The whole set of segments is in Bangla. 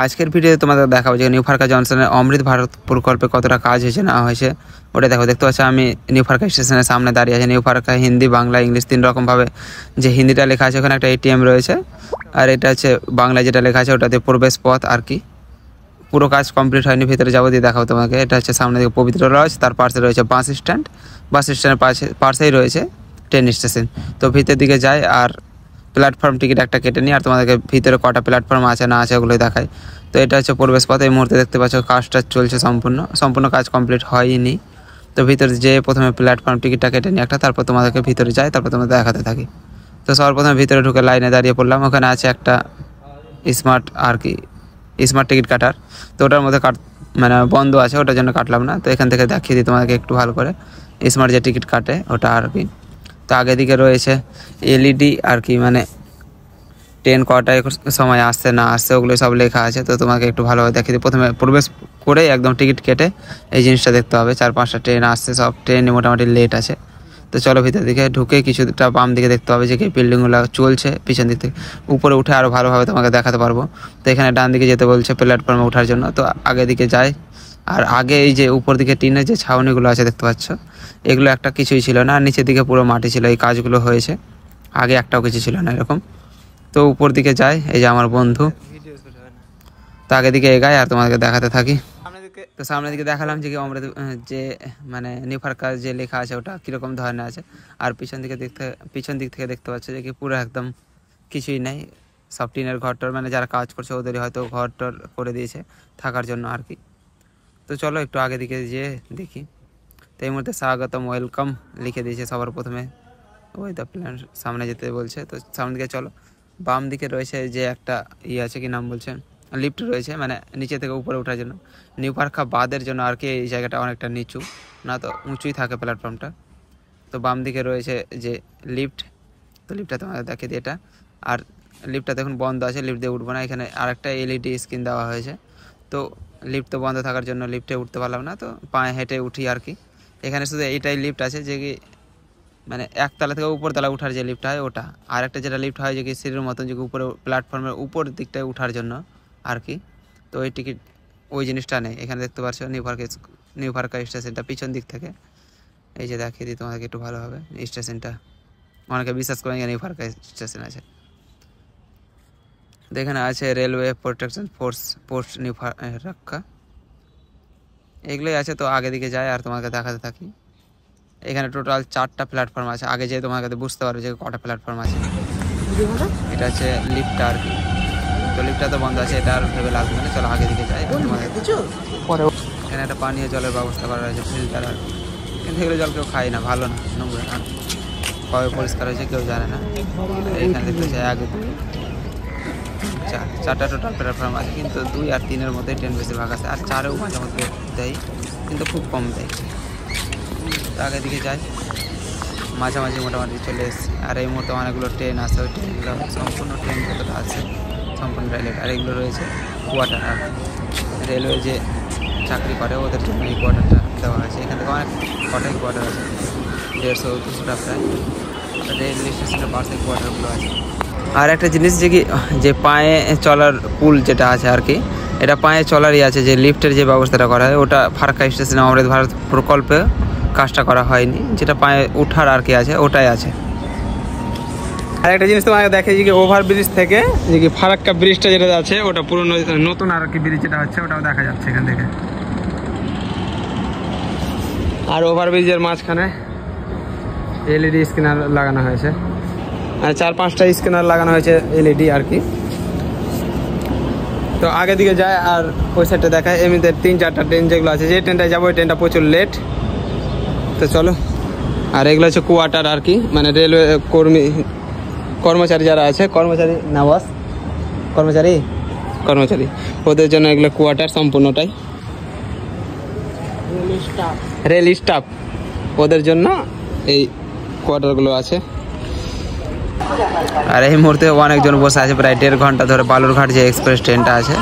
আজকের ভিডিওতে তোমাদের দেখাবো যে নিউ ফারাক্কা জংশনের অমৃত ভারত প্রকল্পে কতটা কাজ হয়েছে না হয়েছে ওটা দেখতে পাচ্ছ। আমি নিউ ফারাক্কা স্টেশনের সামনে দাঁড়িয়ে আছি। নিউ ফারাক্কা হিন্দি, বাংলা, ইংলিশ 3 রকমভাবে যে হিন্দিটা লেখা আছে ওখানে একটা এটিএম রয়েছে, আর এটা হচ্ছে বাংলায় যেটা লেখা আছে ওটাতে প্রবেশ পথ আর কি। পুরো কাজ কমপ্লিট হয়নি, ভিতরে যাবো দিয়ে দেখাবো তোমাকে। এটা হচ্ছে সামনে দিকে পবিত্র লজ, তার পাশে রয়েছে বাস স্ট্যান্ড, বাস স্ট্যান্ডের পাশেই রয়েছে ট্রেন স্টেশন। তো ভিতরের দিকে যাই আর প্ল্যাটফর্ম টিকিট একটা কেটে নিই আর তোমাদেরকে ভিতরে কটা প্ল্যাটফর্ম আছে না আছে ওগুলোই দেখাই। তো এটা হচ্ছে প্রবেশ পথ। এই মুহূর্তে দেখতে পাচ্ছ কাজটা চলছে, সম্পূর্ণ কাজ কমপ্লিট হয়নি। তো ভিতরে যেয়ে প্রথমে প্ল্যাটফর্ম টিকিটটা কেটে নিই একটা, তারপর তোমাদেরকে ভিতরে যাই, তারপর তোমাদের দেখাতে থাকি। তো সর্বপ্রথমে ভিতরে ঢুকে লাইনে দাঁড়িয়ে পড়লাম। ওখানে আছে একটা স্মার্ট আর কি, স্মার্ট টিকিট কাটার। তো ওটার মধ্যে মানে বন্ধ আছে, ওটার জন্য কাটলাম না। তো এখান থেকে দেখিয়ে দিই তোমাদেরকে একটু ভালো করে স্মার্ট যে টিকিট কাটে ওটা আর কি। তো আগে দিকে রয়েছে এলইডি আর কি, মানে ট্রেন কটায় সময় আসছে না আসছে ওগুলো সব লেখা আছে। তো তোমাকে একটু ভালোভাবে দেখিয়ে দিই। প্রথমে প্রবেশ করে একদম টিকিট কেটে এই জিনিসটা দেখতে হবে। 4-5টা ট্রেন আসছে, সব ট্রেনে মোটামুটি লেট আছে। তো চলো ভিতর দিকে ঢুকে কিছুটা বাম দিকে দেখতে হবে যে কি বিল্ডিংগুলো চলছে পিছন দিক থেকে। উপরে উঠে আরও ভালোভাবে তোমাকে দেখাতে পারবো। তো এখানে ডান দিকে যেতে বলছে প্ল্যাটফর্মে ওঠার জন্য। তো আগে দিকে যাই, আর আগে এই যে উপর দিকে টিনের যে ছাউনিগুলো আছে দেখতে পাচ্ছ, এগুলো একটা কিছুই ছিল না, আর নিচের দিকে পুরো মাটি ছিল। এই কাজগুলো হয়েছে, আগে একটাও কিছু ছিল না এরকম। তো উপর দিকে যাই, এই যে আমার বন্ধু। তো আগে দিকে এগাই আর তোমাদেরকে দেখাতে থাকি। তো সামনের দিকে দেখালাম যে কি অমৃত যে মানে নিউ ফারাক্কা যে লেখা আছে ওটা কীরকম ধরনের আছে। আর পিছন দিক থেকে দেখতে পাচ্ছ যে কি পুরো একদম কিছুই নেই, সব টিনের ঘরটর, মানে যারা কাজ করছে ওদেরই হয়তো ঘরটর করে দিয়েছে থাকার জন্য আর কি। তো চলো একটু আগে দিকে যেয়ে দেখি। তো এই মুহূর্তে স্বাগতম, ওয়েলকাম লিখে দিয়েছে সবার প্রথমে। ওই দ্য প্ল্যান সামনে যেতে বলছে। তো সামনে দিকে চলো। বাম দিকে রয়েছে যে একটা আছে, কি নাম বলছে, লিফট রয়েছে, মানে নিচে থেকে উপরে ওঠার জন্য। নিউ ফারাক্কা বাদের জন্য আর কি এই জায়গাটা অনেকটা নিচু, না তো উঁচুই থাকে প্ল্যাটফর্মটা। তো বাম দিকে রয়েছে যে লিফট। তো লিফটটা তোমাদের দেখিয়ে দিই এটা। আর লিফটটা দেখুন বন্ধ আছে, লিফট দিয়ে উঠবো না। এখানে আরেকটা এলইডি স্ক্রিন দেওয়া হয়েছে। তো লিফট তো বন্ধ থাকার জন্য লিফটে উঠতে পারলাম না, তো পায়ে হেঁটে উঠি আর কি। এখানে শুধু এইটাই লিফট আছে যে কি মানে একতলা থেকে উপরতলা উঠার যে লিফট হয় ওটা। আর একটা যেটা লিফট হয় যে কি সিঁড়ির মতন যে উপরে প্ল্যাটফর্মের উপর দিকটায় উঠার জন্য আর কি। তো ওই টিকিট ওই জিনিসটা নেই এখানে। দেখতে পাচ্ছ নিউ ফারাক্কা স্টেশনটা পিছন দিক থেকে এই যে দেখিয়ে দিই তোমাকে একটু ভালোভাবে। স্টেশনটা অনেকে বিশ্বাস করেন নিউ ফারাক্কা স্টেশন আছে। তো এখানে আছে railway protection force post new Farakka, এগুলোই আছে। তো আগে দিকে যায় আর তোমাকে দেখাতে থাকি। এখানে টোটাল 4টা প্ল্যাটফর্ম আছে। আগে যেয়ে তোমাকে বুঝতে পারবে যে কটা প্ল্যাটফর্ম আছে। এটা হচ্ছে লিফটটা আর কি। তো লিফটটা তো বন্ধ আছে, এটা আর ভেবে লাগবে না। চলো আগে দিকে যাই। এখানে একটা পানীয় জলের ব্যবস্থা করা হয়েছে, ফিল্টার আর কি। কিন্তু এগুলো জল কেউ খায় না, ভালো না, নোংরা না, কবে পরিষ্কার হয়েছে কেউ জানে না। এখানে দেখতে হচ্ছে 1, 2, 4টা টোটাল প্ল্যাটফর্ম আছে। কিন্তু 2 আর 3-এর মধ্যে ট্রেন বেশিরভাগ আছে, আর 4-এও মাঝে মধ্যে দেয় কিন্তু খুব কম দেয়। তো আগে দিকে যাই, মাঝামাঝি মোটামুটি চলে এসেছি। আর এই মুহূর্তে অনেকগুলো ট্রেন আছে, ওই ট্রেনগুলো সম্পূর্ণ ট্রেন যতটা আছে সম্পূর্ণ রেলওয়ে। আর এগুলো রয়েছে কোয়ার্টার আর রেলওয়ে যে চাকরি করে ওদের জন্য এই কোয়ার্টারটা দেওয়া হয়েছে। এখান থেকে অনেক কটাই কোয়ার্টার আছে, 150-200টা প্রায়। রেল স্টেশনের পাশে কোয়ার্টারগুলো আছে। আর একটা জিনিস যে কি যে পায়ে চলার পুল যেটা আছে আর কি, এটা পায়ে চলারই আছে। যে লিফটের যে ব্যবস্থাটা করা হয় ওটা ফারাক্কা স্টেশনে অমৃত ভারত প্রকল্পে কাজটা করা হয়নি, যেটা পায়ে ওঠার আর কি আছে ওটাই আছে। আর একটা জিনিস তোমাকে দেখে যে ওভারব্রিজ থেকে যে কি ফারাক্কা ব্রিজটা যেটা আছে ওটা পুরো নতুন আর কি ব্রিজ যেটা হচ্ছে ওটাও দেখা যাচ্ছে এখান থেকে। আর ওভারব্রিজের মাঝখানে এলইডি স্ক্যানার লাগানো হয়েছে, মানে 4-5টা স্ক্যানার লাগানো হয়েছে এলইডি আর কি। তো আগে দিকে যায় আর ওই সাইডটা দেখায়। এমনিতে 3-4টা ট্রেন যেগুলো আছে, যে ট্রেনটায় যাবো ওই ট্রেনটা প্রচুর লেট। তো চলো। আর এগুলো হচ্ছে কোয়ার্টার আর কি, মানে রেলওয়ে কর্মচারী যারা আছে, কর্মচারী না বস, কর্মচারী ওদের জন্য এগুলো কোয়ার্টার সম্পূর্ণটাই। রেল স্টাফ ওদের জন্য এই কোয়ার্টারগুলো আছে। আর এই মুহূর্তে অনেকজন বসে আছে, প্রায় 1.5 ঘন্টা ধরে বালুরঘাট যে এক্সপ্রেস ট্রেনটা আছে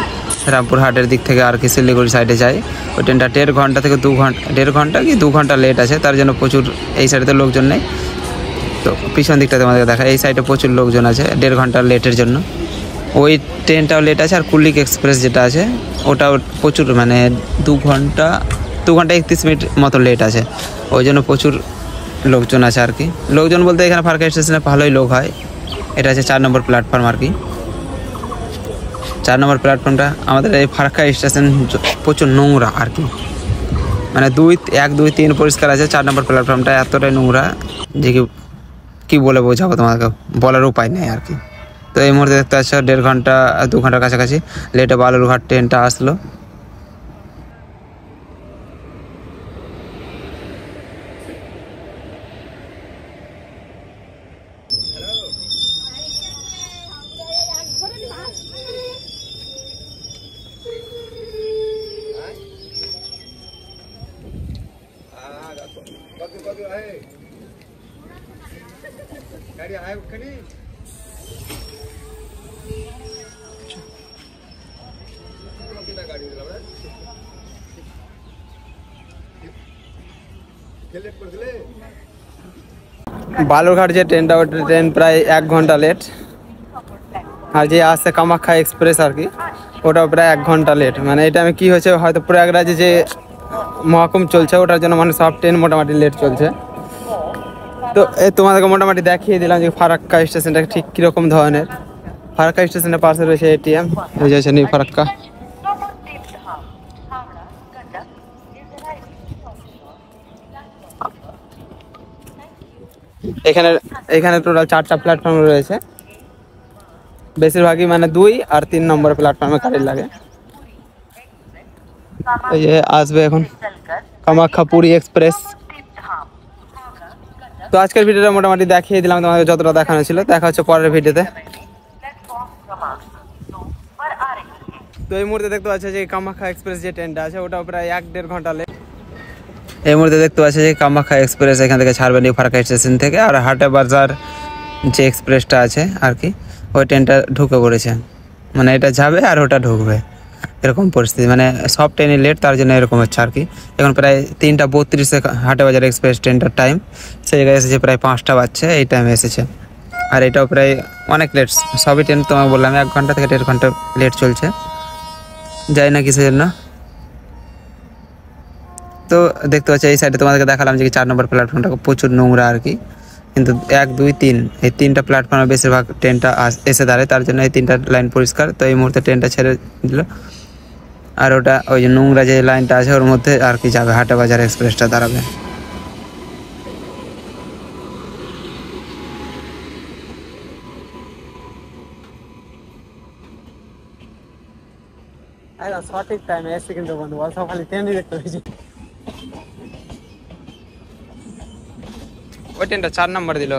রামপুরহাটের দিক থেকে আর কি শিলিগুড়ি সাইডে যায়, ওই ট্রেনটা 1.5 ঘন্টা থেকে 2 ঘন্টা, 1.5 ঘন্টা কি 2 ঘন্টা লেট আছে। তার জন্য প্রচুর এই সাইডে লোকজন নেই। তো পিছন দিকটা তোমাদের দেখা, এই সাইডে প্রচুর লোকজন আছে 1.5 ঘন্টা লেটের জন্য। ওই ট্রেনটাও লেট আছে। আর কুলিক এক্সপ্রেস যেটা আছে ওটাও প্রচুর, মানে 2 ঘন্টা 31 মিনিট মতো লেট আছে। ওই জন্য প্রচুর লোকজন আছে আর কি। লোকজন বলতে এখানে ফারাক্কা স্টেশনে ভালোই লোক হয়। এটা আছে 4 নম্বর প্ল্যাটফর্ম আর কি। 4 নম্বর প্ল্যাটফর্মটা আমাদের এই ফারাক্কা স্টেশন প্রচুর নোংরা আর কি, মানে 1 2 3 পরিষ্কার আছে, 4 নম্বর প্ল্যাটফর্মটা এতটাই নোংরা যে কি বলে বোঝাবো তোমাকে, বলার উপায় নেই আর কি। তো এই মুহূর্তে দেখতে পাচ্ছ 1.5 ঘন্টা 2 ঘন্টার কাছাকাছি লেটে বালুরঘাট ট্রেনটা আসলো। বালুরঘাট যে ট্রেনটা ওটা ট্রেন প্রায় 1 ঘন্টা লেট। আর যে আসছে কামাখ্যা এক্সপ্রেস আর কি ওটাও প্রায় 1 ঘন্টা লেট। মানে এটা আমি কি হয়েছে হয়তো প্রয়াগরাজে যে মহাকুম্ভ চলছে ওটার জন্য মানে সব ট্রেন মোটামুটি লেট চলছে। তো এই তোমাদেরকে মোটামুটি দেখিয়ে দিলাম যে ফারাক্কা স্টেশনটা ঠিক কীরকম ধরনের। ফারাক্কা স্টেশনের পাশে রয়েছে এটিএম, এই যে নিউ ফারাক্কা। এখানে টোটাল 4টা প্ল্যাটফর্ম রয়েছে, বেশিরভাগই মানে 2 আর 3 নম্বর প্ল্যাটফর্মে গাড়ি লাগে। এই যে আসবে এখন কামাখ্যা পুরী এক্সপ্রেস। তো আজকের ভিডিওটা মোটামুটি দেখিয়ে দিলাম তোমাদের যতটা দেখানো ছিল। দেখা হচ্ছে পরের ভিডিওতে। তো এই মুহূর্তে দেখতে পাচ্ছ যে কামাখ্যা এক্সপ্রেস যে ট্রেনটা আছে ওটাও প্রায় 1-1.5 ঘন্টা লেট। এই মুহূর্তে দেখতে পাচ্ছি যে কামাখ্যা এক্সপ্রেস এখান থেকে ছাড়বে নিউ ফারাক্কা স্টেশন থেকে। আর হাটে বাজার যে এক্সপ্রেসটা আছে আর কি ওই ট্রেনটা ঢুকে পড়েছে, মানে এটা যাবে আর ওটা ঢুকবে, এরকম পরিস্থিতি। মানে সব ট্রেনই লেট, তার জন্য এরকম হচ্ছে আর কি। এখন প্রায় 3:32 হাটে বাজার এক্সপ্রেস ট্রেনটার টাইম, সেই জায়গায় এসেছে প্রায় 5টা বাজছে, এই টাইমে এসেছে। আর এটাও প্রায় অনেক লেট। সবই ট্রেন তোমাকে বললাম 1 ঘন্টা থেকে 1.5 ঘন্টা লেট চলছে, যাই না কিসের জন্য। তো দেখতে পাচ্ছি এই সাইডে তোমাদেরকে দেখালাম যে 4 নম্বর প্ল্যাটফর্মটা প্রচুর নোংরা আর কি। কিন্তু 1 2 3 এই 3টা প্ল্যাটফর্মে বেশিরভাগ ট্রেনটা এসে দাঁড়ায়, তার জন্য এই 3টা লাইন পরিষ্কার। তো এই মুহূর্তে ট্রেনটা ছেড়ে দিল, আর ওটা ওই যে নোংরা যে লাইনটা আছে ওর মধ্যে আর কি যাবে, হাটে বাজার এক্সপ্রেসটা দাঁড়াবে। সঠিক টাইমে এসে কিন্তু বন্ধু বল খালি ট্রেনই দেখতে পেয়েছি। ওই ট্রেনটা 4 নম্বর দিল।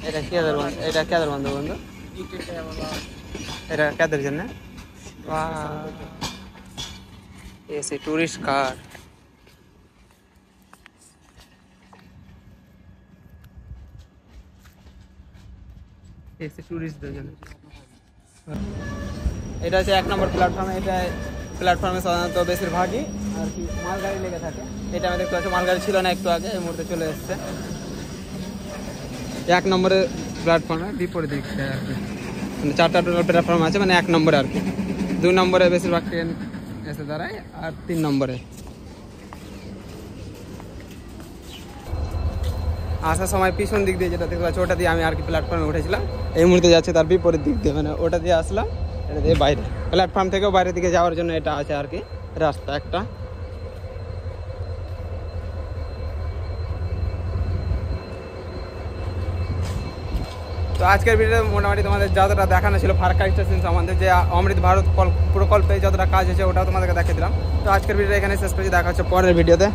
এটা কেদের বন্ধু, এটা কেদের বন্ধু বন্ধু, এটা কেদের জন্য? এসি টুরিস্ট কার। এসি টুরিস্টদের জন্য। এটা হচ্ছে 1 নম্বর প্ল্যাটফর্মে। এটা প্ল্যাটফর্মে সাধারণত বেশিরভাগই আর কি মালগাড়ি লেগে থাকে। এটা আমি দেখতে পাচ্ছি মালগাড়ি ছিল না একটু আগে, এই মুহূর্তে চলে এসছে 1 নম্বরের প্ল্যাটফর্মে বিপরীত দিকটা আর কি। মানে 4টা টোটাল প্ল্যাটফর্ম আছে, মানে 1 নম্বরে আর কি। 2 নম্বরে বেশিরভাগ ট্রেন এসে দাঁড়ায়, আর 3 নম্বরে আসার সময় পিছন দিক দিয়ে যেটা দেখতে পাচ্ছি ওটা দিয়ে আমি আর কি প্ল্যাটফর্মে উঠেছিলাম। এই মুহূর্তে যাচ্ছে তার বিপরীত দিক দিয়ে, মানে ওটা দিয়ে আসলাম, এটা দিয়ে বাইরে প্ল্যাটফর্ম থেকেও বাইরের দিকে যাওয়ার জন্য এটা আছে আর কি রাস্তা একটা। তো আজকের ভিডিওতে মোটামুটি তোমাদের যতটা দেখানো ছিল ফারাক্কা স্টেশন সম্বন্ধে, যে অমৃত ভারত প্রকল্পে যতটা কাজ হয়েছে ওটাও তোমাদেরকে দেখিয়ে দিলাম। তো আজকের ভিডিও এখানে শেষ করছি, দেখা হচ্ছে পরের ভিডিওতে।